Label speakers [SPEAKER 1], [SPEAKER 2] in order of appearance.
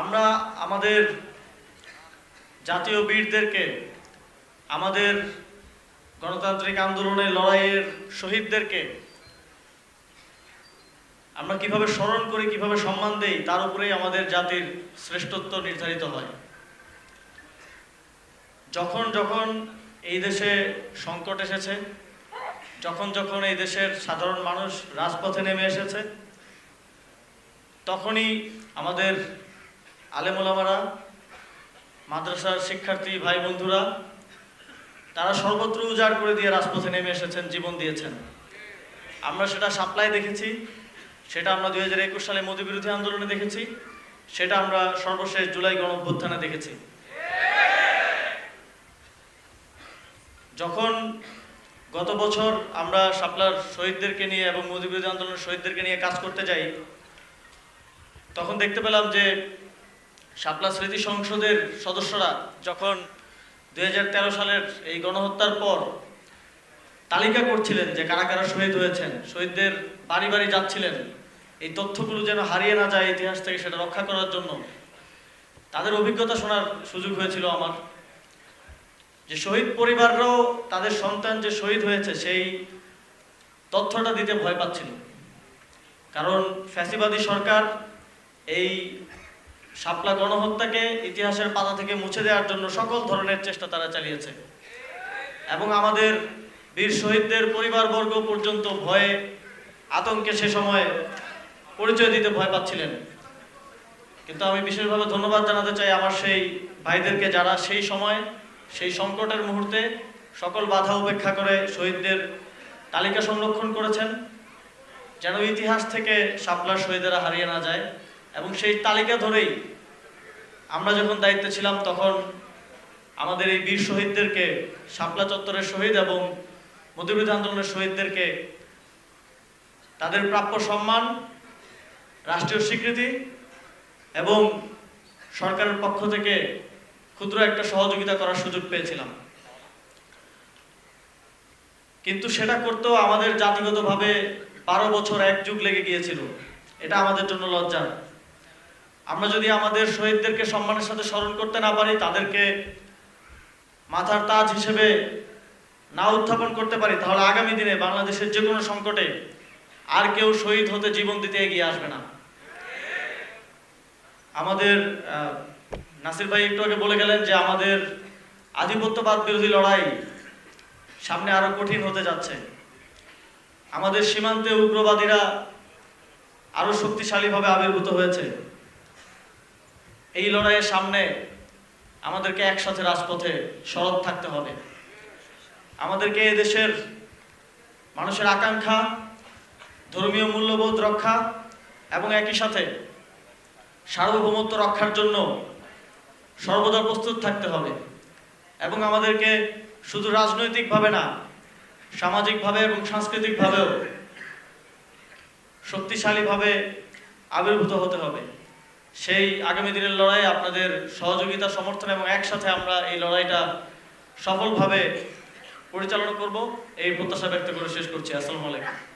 [SPEAKER 1] আমরা আমাদের জাতীয় বীরদেরকে, আমাদের গণতান্ত্রিক আন্দোলনের লড়াইয়ের শহীদদেরকে আমরা কিভাবে স্মরণ করি, কিভাবে সম্মান দেই, তার উপরেই আমাদের জাতির শ্রেষ্ঠত্ব নির্ধারিত হয়। যখন যখন এই দেশে সংকট এসেছে, যখন যখন এই দেশের সাধারণ মানুষ রাজপথে নেমে এসেছে, তখনই আমাদের আলেম ওলামারা, মাদ্রাসার শিক্ষার্থী ভাই বন্ধুরা তারা সর্বত্র উজাড় করে দিয়ে রাজপথে নেমে এসেছেন, জীবন দিয়েছেন। আমরা সেটা সাপ্লাই দেখেছি, সেটা আমরা 2021 সালে মোদি বিরোধী আন্দোলনে দেখেছি, সেটা আমরা সর্বশেষ জুলাই গণঅভ্যুত্থানে দেখেছি। যখন গত বছর আমরা শাপলার শহীদদেরকে নিয়ে এবং মোদি বিরোধী আন্দোলনের শহীদদেরকে নিয়ে কাজ করতে যাই, তখন দেখতে পেলাম যে শাপলা স্মৃতি সংসদের সদস্যরা যখন 2013 সালের এই গণহত্যার পর তালিকা করছিলেন যে কারা কারা শহীদ হয়েছেন, শহীদদের বাড়ি বাড়ি যাচ্ছিলেন এই তথ্যগুলো যেন হারিয়ে না যায় ইতিহাস থেকে, সেটা রক্ষা করার জন্য তাদের অভিজ্ঞতা শোনার সুযোগ হয়েছিল আমার। যে শহীদ পরিবাররাও তাদের সন্তান যে শহীদ হয়েছে সেই তথ্যটা দিতে ভয় পাচ্ছিল, কারণ ফ্যাসিবাদী সরকার এই শাপলা গণহত্যাকে ইতিহাসের পাতা থেকে মুছে দেওয়ার জন্য সকল ধরনের চেষ্টা তারা চালিয়েছে এবং আমাদের বীর শহীদদের পরিবারবর্গ পর্যন্ত ভয়ে আতঙ্কে সে সময় পরিচয় দিতে ভয় পাচ্ছিলেন। কিন্তু আমি বিশেষভাবে ধন্যবাদ জানাতে চাই আমার সেই ভাইদেরকে, যারা সেই সময় সেই সংকটের মুহূর্তে সকল বাধা উপেক্ষা করে শহীদদের তালিকা সংরক্ষণ করেছেন, যেন ইতিহাস থেকে শাপলার শহীদেরা হারিয়ে না যায়। এবং সেই তালিকা ধরেই আমরা যখন দায়িত্বে ছিলাম তখন আমাদের এই বীর শহীদদেরকে, শাপলা চত্বরের শহীদ এবং মোদি বিরোধী আন্দোলনের শহীদদেরকে তাদের প্রাপ্য সম্মান, রাষ্ট্রীয় স্বীকৃতি এবং সরকারের পক্ষ থেকে ক্ষুদ্র একটা সহযোগিতা করার সুযোগ পেয়েছিলাম। কিন্তু সেটা করতেও আমাদের জাতিগতভাবে 12 বছর এক যুগ লেগে গিয়েছিল। এটা আমাদের জন্য লজ্জা। আমরা যদি আমাদের শহীদদেরকে সম্মানের সাথে স্মরণ করতে না পারি, তাদেরকে মাথার তাজ হিসেবে না উত্থাপন করতে পারি, তাহলে আগামী দিনে বাংলাদেশের যে কোনো সংকটে আর কেউ শহীদ হতে, জীবন দিতে এগিয়ে আসবে না। আমাদের নাসির ভাই একটু আগে বলে গেলেন যে আমাদের আধিপত্যবাদ বিরোধী লড়াই সামনে আরো কঠিন হতে যাচ্ছে। আমাদের সীমান্তে উগ্রবাদীরা আরো শক্তিশালীভাবে আবির্ভূত হয়েছে। এই লড়াইয়ের সামনে আমাদেরকে একসাথে রাজপথে সরব থাকতে হবে। আমাদেরকে এই দেশের মানুষের আকাঙ্ক্ষা, ধর্মীয় মূল্যবোধ রক্ষা এবং একই সাথে সার্বভৌমত্ব রক্ষার জন্য সর্বদা প্রস্তুত থাকতে হবে এবং আমাদেরকে শুধু রাজনৈতিকভাবে না, সামাজিকভাবে এবং সাংস্কৃতিকভাবেও শক্তিশালীভাবে আবির্ভূত হতে হবে। সেই আগামী দিনের লড়াই আপনাদের সহযোগিতা, সমর্থন এবং একসাথে আমরা এই লড়াইটা সফলভাবে পরিচালনা করব, এই প্রত্যাশা ব্যক্ত করে শেষ করছি। আসসালামু আলাইকুম।